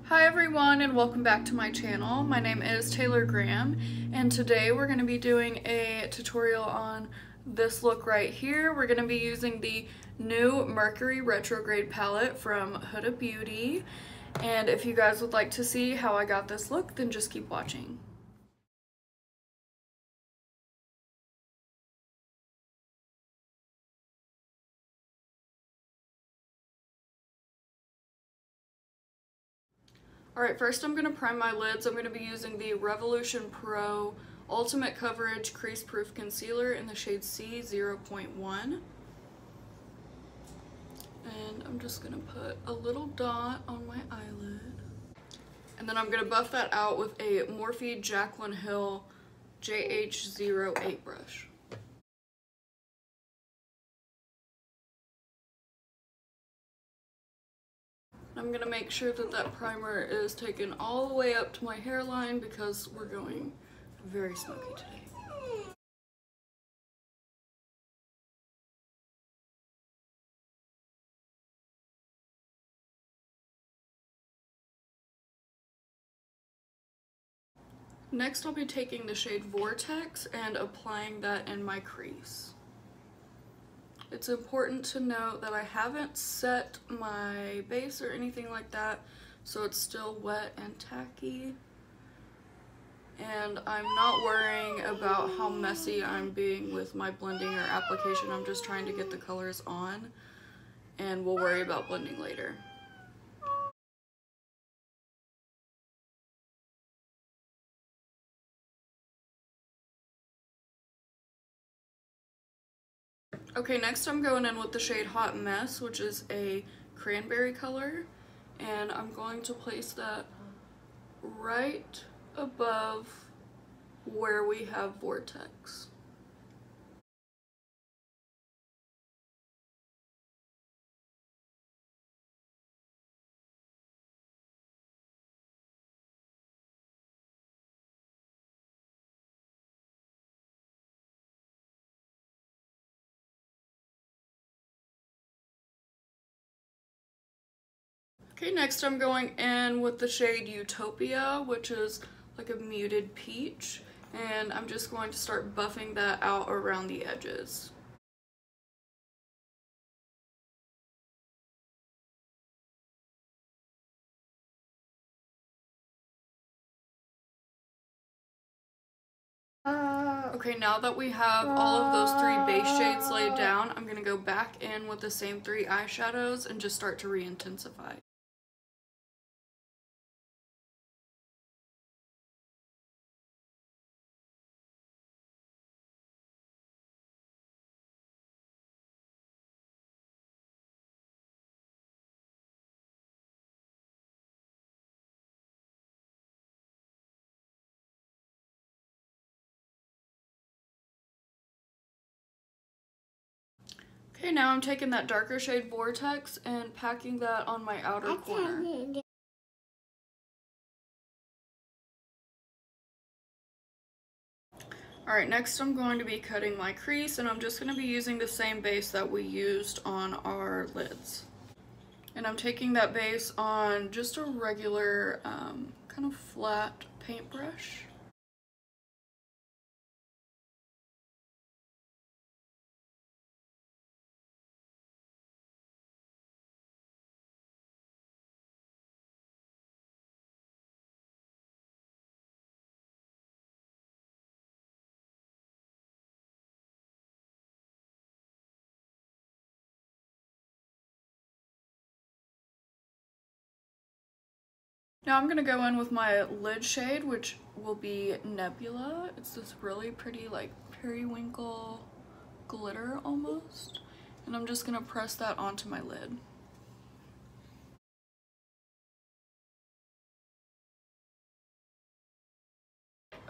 Hi everyone and welcome back to my channel. My name is Taylor Graham and today we're going to be doing a tutorial on this look right here. We're going to be using the new Mercury Retrograde palette from HUDA Beauty, and if you guys would like to see how I got this look, then just keep watching. Alright, first I'm going to prime my lids. I'm going to be using the Revolution Pro Ultimate Coverage Crease Proof Concealer in the shade C0.1. And I'm just going to put a little dot on my eyelid. And then I'm going to buff that out with a Morphe Jaclyn Hill JH08 brush. I'm going to make sure that that primer is taken all the way up to my hairline because we're going very smoky today. Next I'll be taking the shade Vortex and applying that in my crease. It's important to note that I haven't set my base or anything like that, so it's still wet and tacky. And I'm not worrying about how messy I'm being with my blending or application. I'm just trying to get the colors on, and we'll worry about blending later. Okay, next I'm going in with the shade Hot Mess, which is a cranberry color, and I'm going to place that right above where we have Vortex. Okay, next I'm going in with the shade Utopia, which is like a muted peach, and I'm just going to start buffing that out around the edges. Okay, now that we have all of those three base shades laid down, I'm going to go back in with the same three eyeshadows and just start to re-intensify. Okay, now I'm taking that darker shade Vortex and packing that on my outer corner. Alright, next I'm going to be cutting my crease, and I'm just going to be using the same base that we used on our lids. And I'm taking that base on just a regular kind of flat paintbrush. Now I'm going to go in with my lid shade, which will be Nebula. It's this really pretty like periwinkle glitter almost. And I'm just going to press that onto my lid.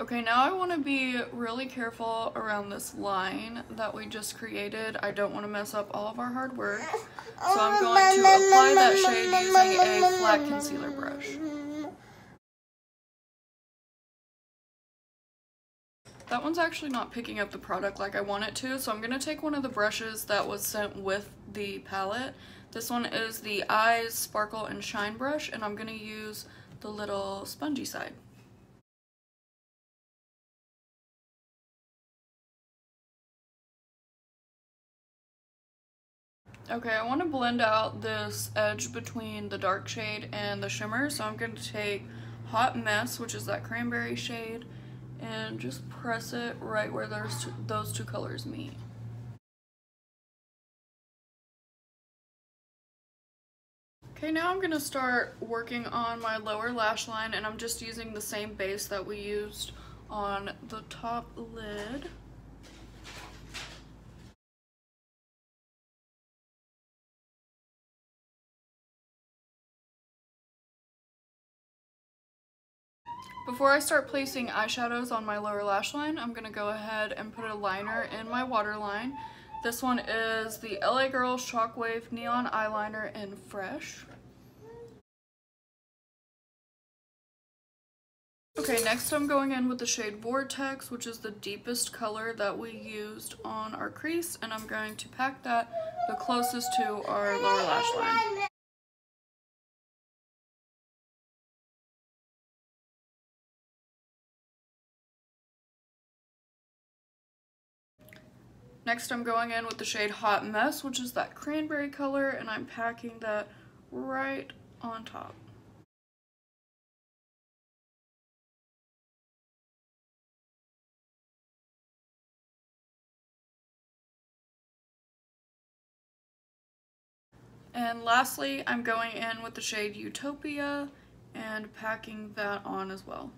Okay, now I want to be really careful around this line that we just created. I don't want to mess up all of our hard work. So I'm going to apply that shade using a flat concealer brush. That one's actually not picking up the product like I want it to, so I'm going to take one of the brushes that was sent with the palette This one is the Eyes Sparkle and Shine brush, and I'm going to use the little spongy side. Okay, I want to blend out this edge between the dark shade and the shimmer, so I'm going to take Hot Mess, which is that cranberry shade, and just press it right where those two colors meet. Okay, now I'm going to start working on my lower lash line, and I'm just using the same base that we used on the top lid. Before I start placing eyeshadows on my lower lash line, I'm going to go ahead and put a liner in my waterline. This one is the LA Girl Shockwave Neon Eyeliner in Fresh. Okay, next I'm going in with the shade Vortex, which is the deepest color that we used on our crease, and I'm going to pack that the closest to our lower lash line. Next I'm going in with the shade Hot Mess, which is that cranberry color, and I'm packing that right on top. And lastly, I'm going in with the shade Utopia and packing that on as well.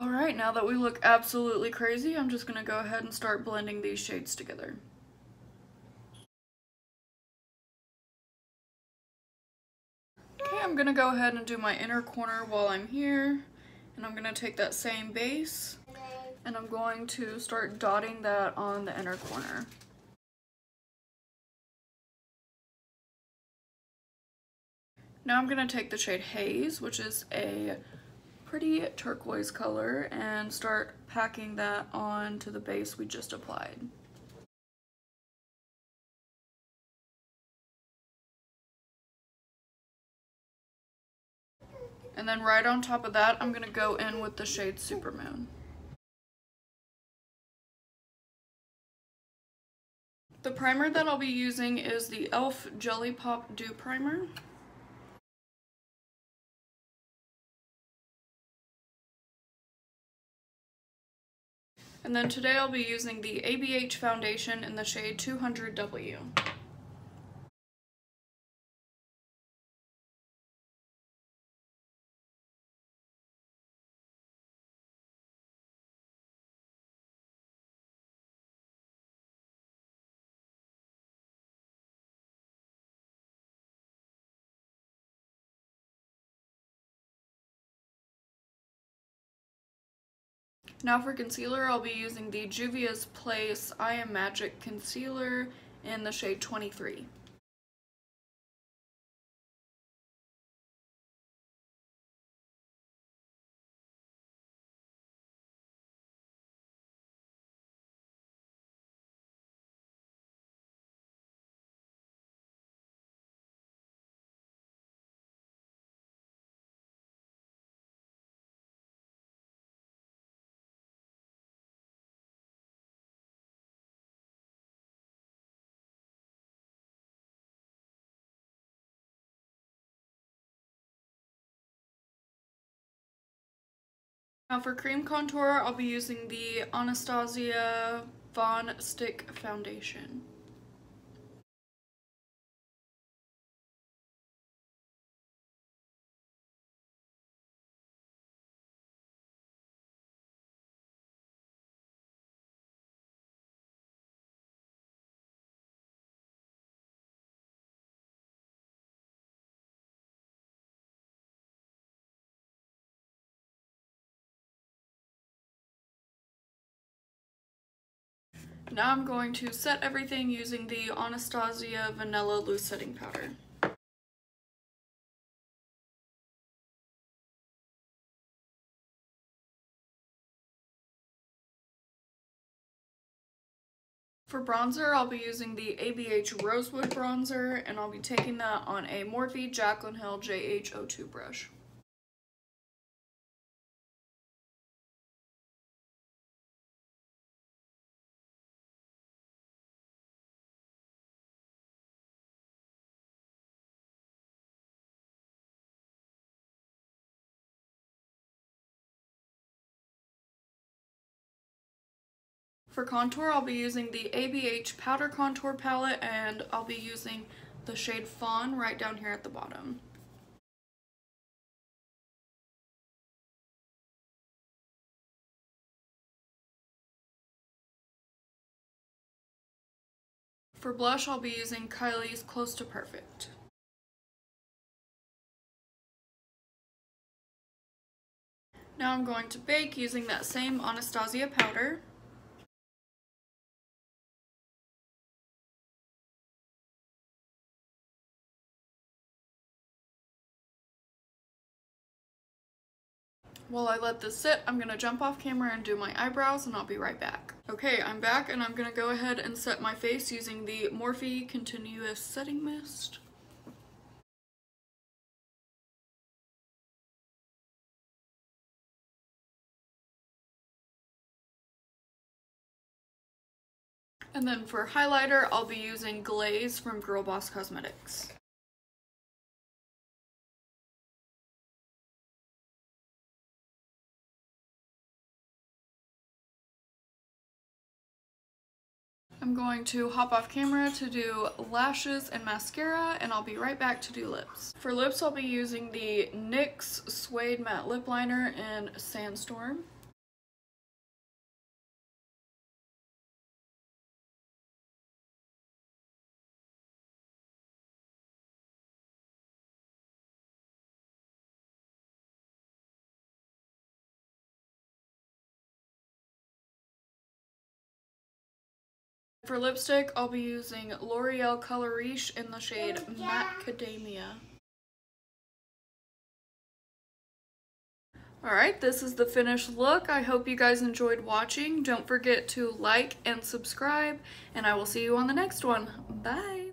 Alright, now that we look absolutely crazy, I'm just going to go ahead and start blending these shades together. Okay, I'm going to go ahead and do my inner corner while I'm here, and I'm going to take that same base, and I'm going to start dotting that on the inner corner. Now I'm going to take the shade Haze, which is a pretty turquoise color, and start packing that on to the base we just applied. And then right on top of that, I'm going to go in with the shade Supermoon. The primer that I'll be using is the e.l.f. Jelly Pop Dew Primer. And then today I'll be using the ABH foundation in the shade 200W. Now for concealer, I'll be using the Juvia's Place I Am Magic Concealer in the shade 23. Now for cream contour, I'll be using the Anastasia Von Stick Foundation. Now I'm going to set everything using the Anastasia Vanilla Loose Setting Powder. For bronzer, I'll be using the ABH Rosewood bronzer, and I'll be taking that on a Morphe Jaclyn Hill JH02 brush. For contour, I'll be using the ABH Powder Contour Palette, and I'll be using the shade Fawn right down here at the bottom. For blush, I'll be using Kylie's Close to Perfect. Now I'm going to bake using that same Anastasia powder. While I let this sit, I'm going to jump off camera and do my eyebrows, and I'll be right back. Okay, I'm back, and I'm going to go ahead and set my face using the Morphe Continuous Setting Mist. And then for highlighter, I'll be using Glaze from Girl Boss Cosmetics. I'm going to hop off camera to do lashes and mascara, and I'll be right back to do lips. For lips, I'll be using the NYX Suede Matte Lip Liner in Sandstorm. For lipstick, I'll be using L'Oreal Color Riche in the shade Macadamia. Alright, this is the finished look. I hope you guys enjoyed watching. Don't forget to like and subscribe, and I will see you on the next one. Bye!